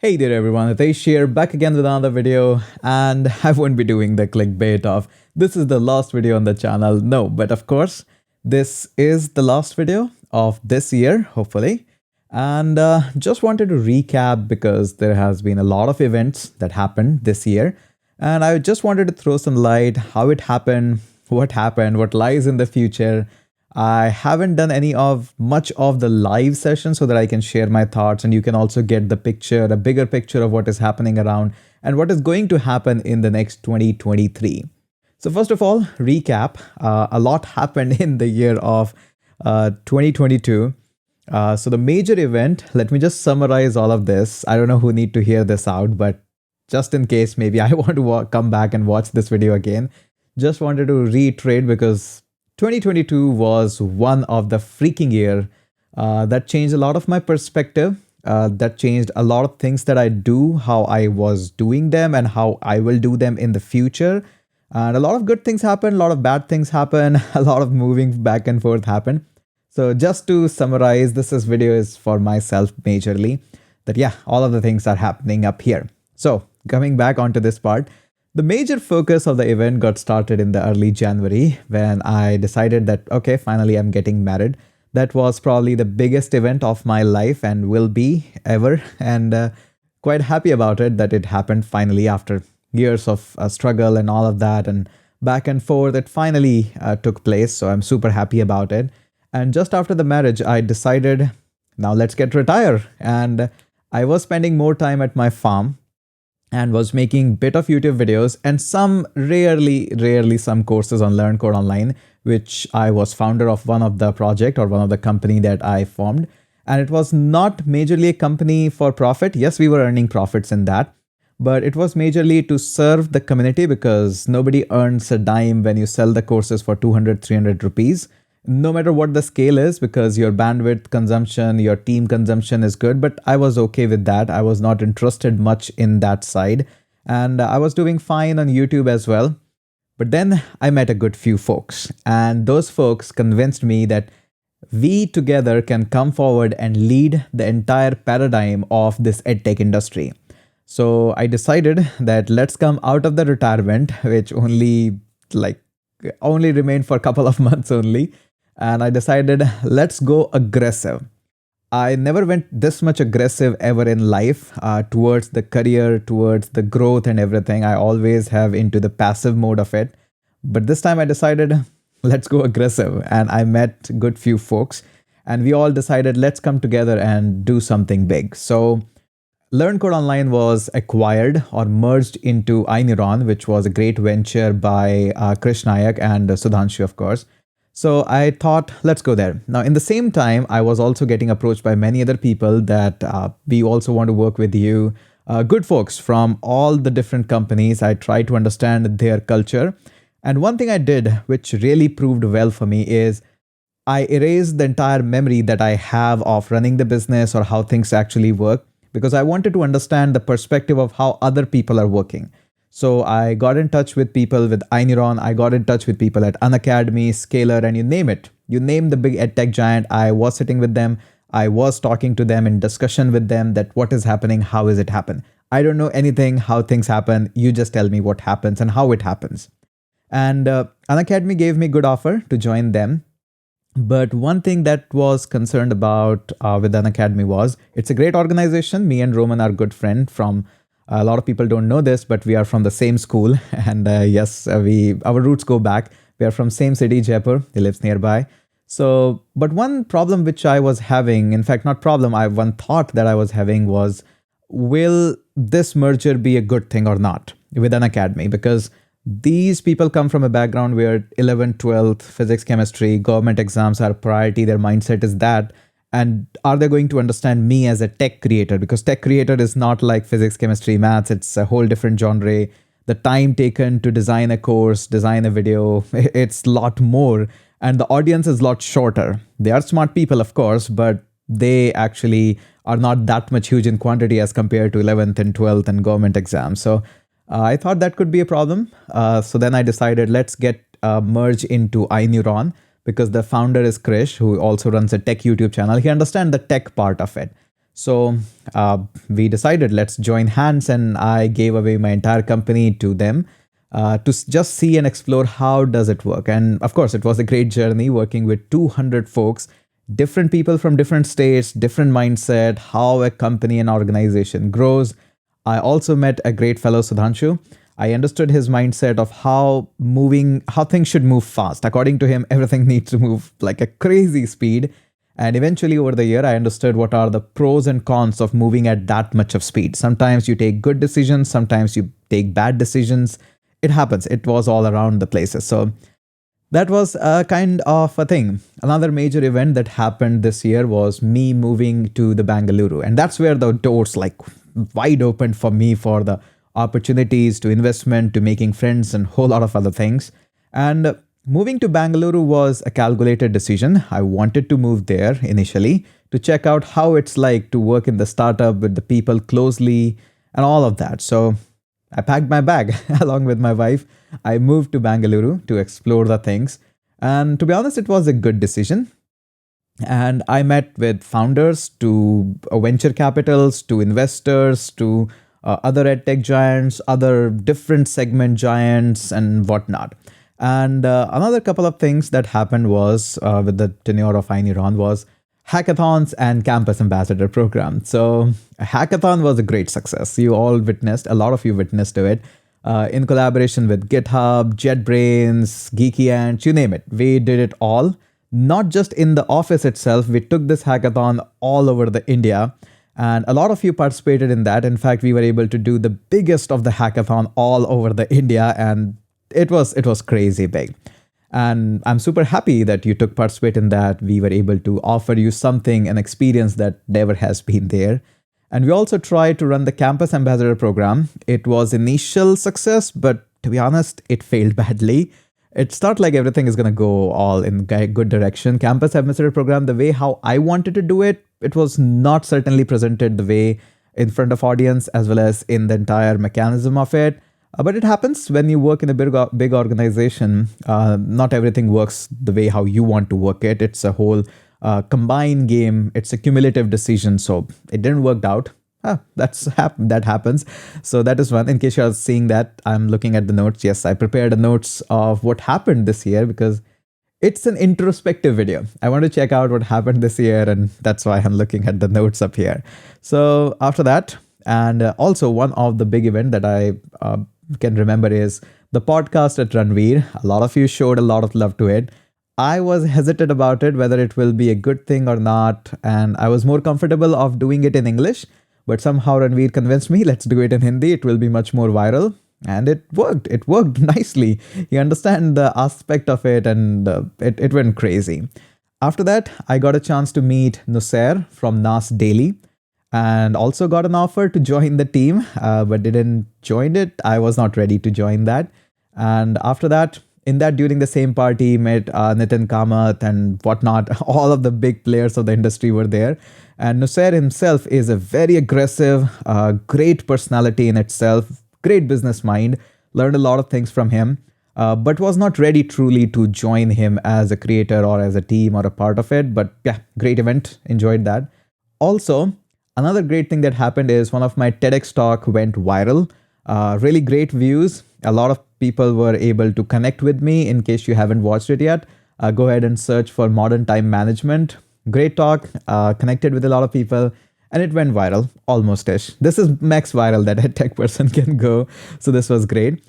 Hey there everyone, Hitesh here, back again with another video, and I won't be doing the clickbait of this is the last video on the channel. No, but of course, this is the last video of this year, hopefully. And just wanted to recap because there has been a lot of events that happened this year. And I just wanted to throw some light how it happened, what lies in the future. I haven't done any of much of the live session so that I can share my thoughts and you can also get the picture, a bigger picture of what is happening around and what is going to happen in the next 2023. So first of all, recap. A lot happened in the year of 2022. So the major event, let me just summarize all of this. I don't know who need to hear this out, but just in case maybe I want to come back and watch this video again, just wanted to reiterate because 2022 was one of the freaking year that changed a lot of my perspective. That changed a lot of things that I do, how I was doing them and how I will do them in the future. And a lot of good things happen, a lot of bad things happen, a lot of moving back and forth happen. So just to summarize, this video is for myself majorly that yeah, all of the things are happening up here. So coming back onto this part, the major focus of the event got started in the early January when I decided that, okay, finally I'm getting married. That was probably the biggest event of my life and will be ever. And quite happy about it that it happened finally after years of struggle and all of that and back and forth. It finally took place. So I'm super happy about it. And just after the marriage, I decided, now let's get retired. And I was spending more time at my farm and was making bit of YouTube videos and some rarely some courses on Learn Code Online, which I was founder of one of the project or one of the company that I formed. And it was not majorly a company for profit. Yes, we were earning profits in that, but it was majorly to serve the community because nobody earns a dime when you sell the courses for 200, 300 rupees. No matter what the scale is, because your bandwidth consumption, your team consumption is good, but I was okay with that. I was not interested much in that side. And I was doing fine on YouTube as well. But then I met a good few folks, and those folks convinced me that we together can come forward and lead the entire paradigm of this edtech industry. So I decided that let's come out of the retirement, which only remained for a couple of months only. And I decided, let's go aggressive. I never went this much aggressive ever in life towards the career, towards the growth and everything. I always have into the passive mode of it. But this time I decided, let's go aggressive. And I met good few folks and we all decided, let's come together and do something big. So Learn Code Online was acquired or merged into iNeuron, which was a great venture by Krish Nayak and Sudhanshu, of course. So I thought, let's go there. Now, in the same time, I was also getting approached by many other people that we also want to work with you. Good folks from all the different companies. I tried to understand their culture. And one thing I did, which really proved well for me, is I erased the entire memory that I have of running the business or how things actually work, because I wanted to understand the perspective of how other people are working. So I got in touch with people with iNeuron. I got in touch with people at Unacademy, Scalar, and you name it. You name the big edtech giant. I was sitting with them. I was talking to them in discussion with them that what is happening, how is it happen. I don't know anything, how things happen. You just tell me what happens and how it happens. And Unacademy gave me a good offer to join them. But one thing that was concerned about with Unacademy was it's a great organization. Me and Roman are good friends from. A lot of people don't know this, but we are from the same school. And yes, our roots go back. We are from same city, Jaipur. He lives nearby. So, but one problem which I was having, in fact, not problem, one thought that I was having was, will this merger be a good thing or not with Unacademy? Because these people come from a background where 11th, 12th, physics, chemistry, government exams are priority. Their mindset is that. And are they going to understand me as a tech creator? Because tech creator is not like physics, chemistry, maths. It's a whole different genre. The time taken to design a course, design a video, it's a lot more. And the audience is a lot shorter. They are smart people, of course, but they actually are not that much huge in quantity as compared to 11th and 12th and government exams. So I thought that could be a problem. So then I decided, let's get merged into iNeuron. Because the founder is Krish, who also runs a tech YouTube channel. He understands the tech part of it. So we decided let's join hands, and I gave away my entire company to them to just see and explore how does it work. And of course, it was a great journey working with 200 folks, different people from different states, different mindset, how a company and organization grows. I also met a great fellow, Sudhanshu. I understood his mindset of how things should move fast. According to him, everything needs to move like a crazy speed. And eventually, over the year, I understood what are the pros and cons of moving at that much of speed. Sometimes you take good decisions, sometimes you take bad decisions. It happens. It was all around the places. So that was a kind of a thing. Another major event that happened this year was me moving to the Bengaluru. And that's where the doors like wide open for me for the opportunities to investment, to making friends and whole lot of other things. And moving to Bengaluru was a calculated decision. I wanted to move there initially to check out how it's like to work in the startup with the people closely and all of that. So I packed my bag along with my wife. I moved to Bengaluru to explore the things. And to be honest, it was a good decision. And I met with founders to venture capitals, to investors, to other edtech giants, other different segment giants, and whatnot. And another couple of things that happened was with the tenure of iNeuron was hackathons and campus ambassador program. So a hackathon was a great success. You all witnessed, a lot of you witnessed to it, in collaboration with GitHub, JetBrains, Geeky Ants, you name it. We did it all, not just in the office itself. We took this hackathon all over the India, and a lot of you participated in that. In fact, we were able to do the biggest of the hackathon all over the India, and it was crazy big. And I'm super happy that you took participate in that. We were able to offer you something, an experience that never has been there. And we also tried to run the campus ambassador program. It was initial success, but to be honest, it failed badly. It's not like everything is going to go all in a good direction. Campus ambassador program, the way how I wanted to do it, it was not certainly presented the way in front of audience as well as in the entire mechanism of it. But it happens when you work in a big organization. Not everything works the way how you want to work it. It's a whole combined game. It's a cumulative decision. So it didn't work out. That happens. So that is one. In case you're seeing that, I'm looking at the notes. Yes, I prepared a notes of what happened this year because it's an introspective video. I want to check out what happened this year, and that's why I'm looking at the notes up here. So after that, and also one of the big event that I can remember is the podcast at Ranveer. A lot of you showed a lot of love to it. I was hesitant about it, whether it will be a good thing or not. And I was more comfortable of doing it in English, but somehow Ranveer convinced me, let's do it in Hindi. It will be much more viral. And it worked. It worked nicely. You understand the aspect of it, and it went crazy. After that, I got a chance to meet Nussair from Nas Daily, and also got an offer to join the team, but didn't join it. I was not ready to join that. And after that, during the same party, met Nitin Kamath and whatnot. All of the big players of the industry were there. And Nussair himself is a very aggressive, great personality in itself, great business mind. Learned a lot of things from him, but was not ready truly to join him as a creator or as a team or a part of it. But yeah, great event. Enjoyed that. Also, another great thing that happened is one of my TEDx talk went viral. Really great views. A lot of people were able to connect with me. In case you haven't watched it yet, go ahead and search for Modern Time Management. Great talk, connected with a lot of people, and it went viral, almost-ish. This is max viral that a tech person can go. So this was great.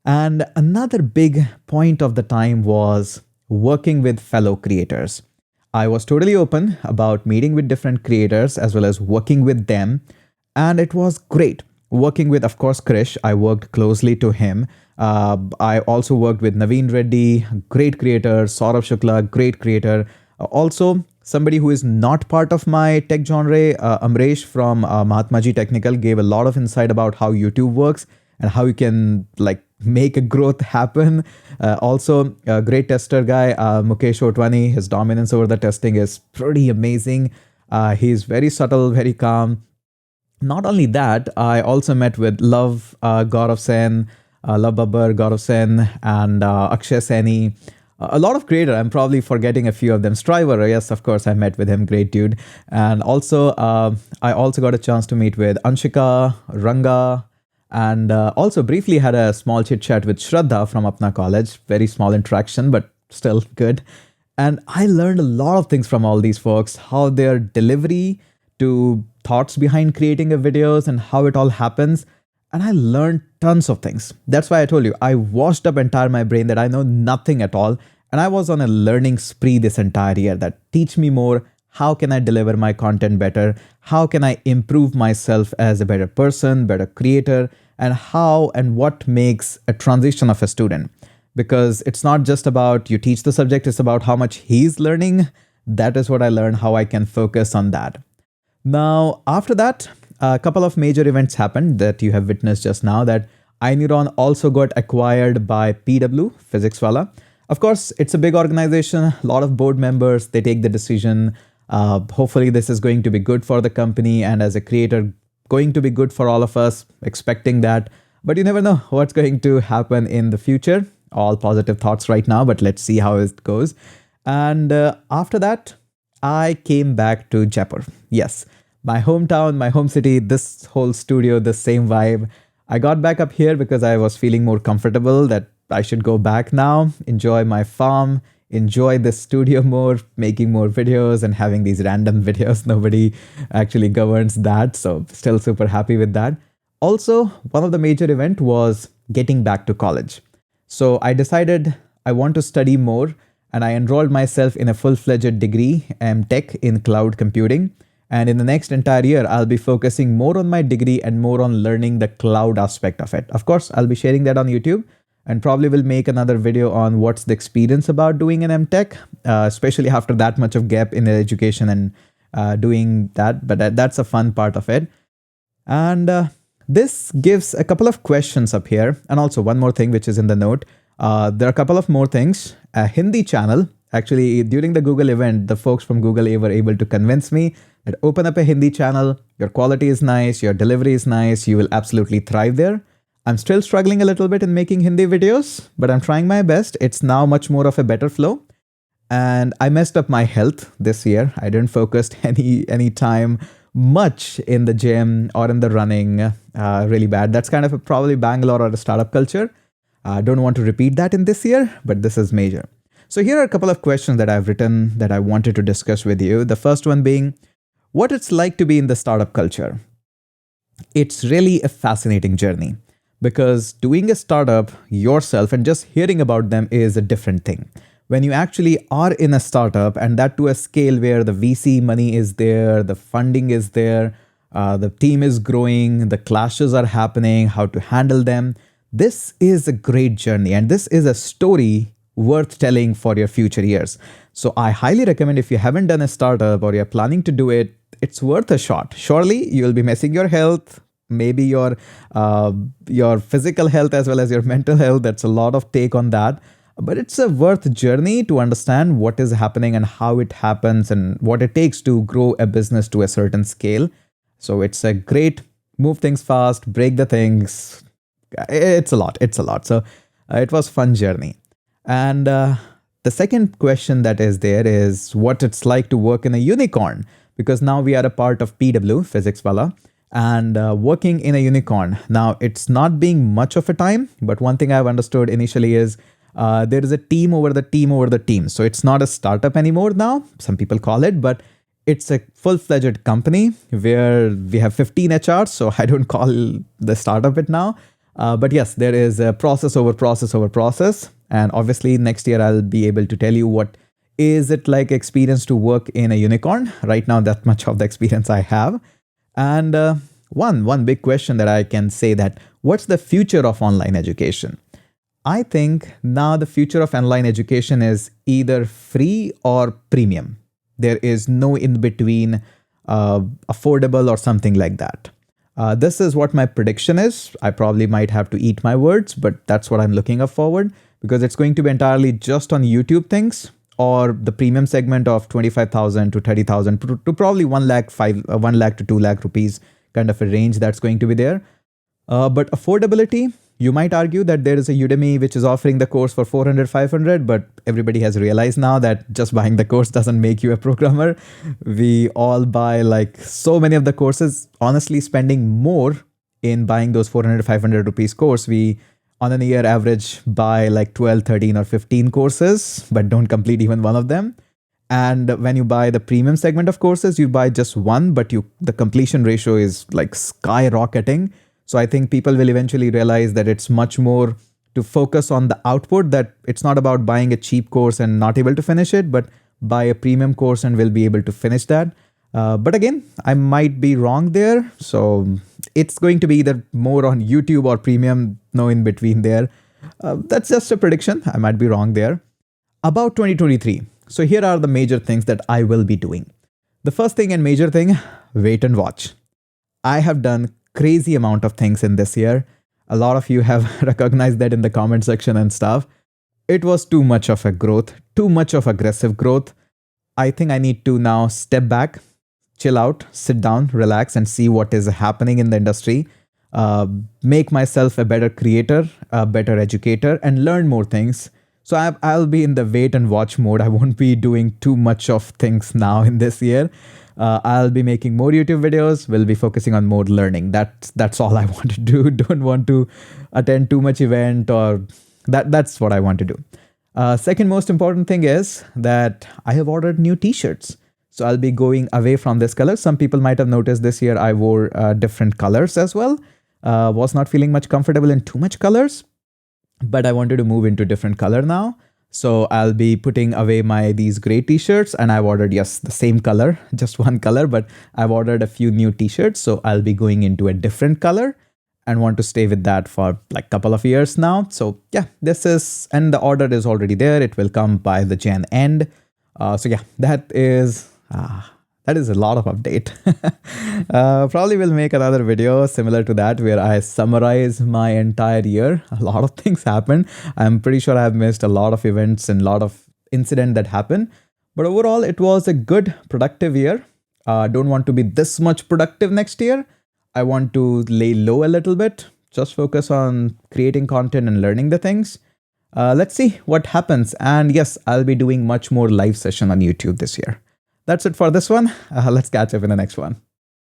And another big point of the time was working with fellow creators. I was totally open about meeting with different creators as well as working with them. And it was great. Working with, of course, Krish, I worked closely to him. I also worked with Naveen Reddy, great creator, Saurabh Shukla, great creator. Also, somebody who is not part of my tech genre, Amresh from Mahatma Ji Technical, gave a lot of insight about how YouTube works and how you can like make a growth happen. Also, a great tester guy, Mukesh Otwani, his dominance over the testing is pretty amazing. He's very subtle, very calm. Not only that, I also met with Love Gaurav Sen, Love Babbar, Gaurav Sen, and Akshay Seni. a lot of creator. I'm probably forgetting a few of them. Striver, yes, of course, I met with him. Great dude. And also, I also got a chance to meet with Anshika, Ranga, and also briefly had a small chit chat with Shraddha from Apna College. Very small interaction, but still good. And I learned a lot of things from all these folks, how their delivery to thoughts behind creating a videos and how it all happens. And I learned tons of things. That's why I told you, I washed up entire my brain that I know nothing at all. And I was on a learning spree this entire year that teach me more. How can I deliver my content better? How can I improve myself as a better person, better creator? And how and what makes a transition of a student? Because it's not just about you teach the subject, it's about how much he's learning. That is what I learned, how I can focus on that. Now, after that, a couple of major events happened that you have witnessed just now, that iNeuron also got acquired by PW, Physics Wala. Of course, it's a big organization, a lot of board members, they take the decision. Hopefully this is going to be good for the company, and as a creator, going to be good for all of us, expecting that. But you never know what's going to happen in the future. All positive thoughts right now, but let's see how it goes. And after that, I came back to Jaipur. Yes, my hometown, my home city, this whole studio, the same vibe. I got back up here because I was feeling more comfortable that I should go back now, enjoy my farm, enjoy the studio more, making more videos and having these random videos. Nobody actually governs that. So still super happy with that. Also, one of the major event was getting back to college. So I decided I want to study more, and I enrolled myself in a full-fledged degree, Tech in cloud computing. And in the next entire year, I'll be focusing more on my degree and more on learning the cloud aspect of it. Of course, I'll be sharing that on YouTube, and probably will make another video on what's the experience about doing an MTech, especially after that much of gap in education and doing that. But that's a fun part of it. And this gives a couple of questions up here. And also one more thing, which is in the note. There are a couple of more things. A Hindi channel. Actually, during the Google event, the folks from Google were able to convince me that open up a Hindi channel. Your quality is nice. Your delivery is nice. You will absolutely thrive there. I'm still struggling a little bit in making Hindi videos, but I'm trying my best. It's now much more of a better flow. And I messed up my health this year. I didn't focus any time much in the gym or in the running. Really bad. That's kind of probably Bangalore or a startup culture. I don't want to repeat that in this year, but this is major. So here are a couple of questions that I've written that I wanted to discuss with you. The first one being, what it's like to be in the startup culture. It's really a fascinating journey, because doing a startup yourself and just hearing about them is a different thing. When you actually are in a startup, and that to a scale where the VC money is there, the funding is there, the team is growing, the clashes are happening, how to handle them. This is a great journey, and this is a story worth telling for your future years. So I highly recommend, if you haven't done a startup or you're planning to do it, it's worth a shot. Surely you'll be messing your health, maybe your physical health as well as your mental health. That's a lot of take on that. But it's a worth journey to understand what is happening and how it happens and what it takes to grow a business to a certain scale. So it's a great move things fast, break the things. It's a lot. So it was fun journey. And the second question that is there is what it's like to work in a unicorn, because now we are a part of PW, Physics Wala, and working in a unicorn. Now it's not being much of a time, but one thing I've understood initially is there is a team over the team over the team. So it's not a startup anymore now, some people call it, but it's a full-fledged company where we have 15 HRs. So I don't call the startup it now. But yes, there is a process over process over process. And obviously next year I'll be able to tell you what is it like experience to work in a unicorn. Right now, that much of the experience I have. And one big question that I can say that what's the future of online education? I think now the future of online education is either free or premium. There is no in between, affordable or something like that. This is what my prediction is. I probably might have to eat my words, but that's what I'm looking up forward, because it's going to be entirely just on YouTube things, or the premium segment of 25,000 to 30,000 to probably 1 lakh to 2 lakh rupees kind of a range that's going to be there. But affordability, You might argue that there is a Udemy which is offering the course for 400, 500, but everybody has realized now that just buying the course doesn't make you a programmer. We all buy like so many of the courses, honestly spending more in buying those 400, 500 rupees course. We on a year average buy like 12, 13 or 15 courses, but don't complete even one of them. And when you buy the premium segment of courses, you buy just one, but the completion ratio is like skyrocketing. So I think people will eventually realize that it's much more to focus on the output, that it's not about buying a cheap course and not able to finish it, but buy a premium course and will be able to finish that. But again, I might be wrong there. So it's going to be either more on YouTube or premium, no in between there. That's just a prediction. I might be wrong there. About 2023. So here are the major things that I will be doing. The first thing and major thing, wait and watch. I have done crazy amount of things in this year. A lot of you have recognized that in the comment section and stuff. It was too much of a growth, too much of aggressive growth. I think I need to now step back, chill out, sit down, relax, and see what is happening in the industry. Make myself a better creator, a better educator, and learn more things. So I'll be in the wait and watch mode. I won't be doing too much of things now in this year. I'll be making more YouTube videos. We'll be focusing on more learning. That's all I want to do. Don't want to attend too much event, or that's what I want to do. Second most important thing is that I have ordered new t-shirts. So I'll be going away from this color. Some people might have noticed this year I wore different colors as well. Was not feeling much comfortable in too much colors, but I wanted to move into different color now. So I'll be putting away these gray t-shirts, and I've ordered, yes, the same color, just one color, but I've ordered a few new t-shirts. So I'll be going into a different color and want to stay with that for like a couple of years now. So yeah, and the order is already there. It will come by the Jan end. So yeah, that is a lot of update. Probably will make another video similar to that where I summarize my entire year. A lot of things happened. I'm pretty sure I've missed a lot of events and a lot of incidents that happened. But overall, it was a good, productive year. Don't want to be this much productive next year. I want to lay low a little bit. Just focus on creating content and learning the things. Let's see what happens. And yes, I'll be doing much more live session on YouTube this year. That's it for this one. Let's catch up in the next one.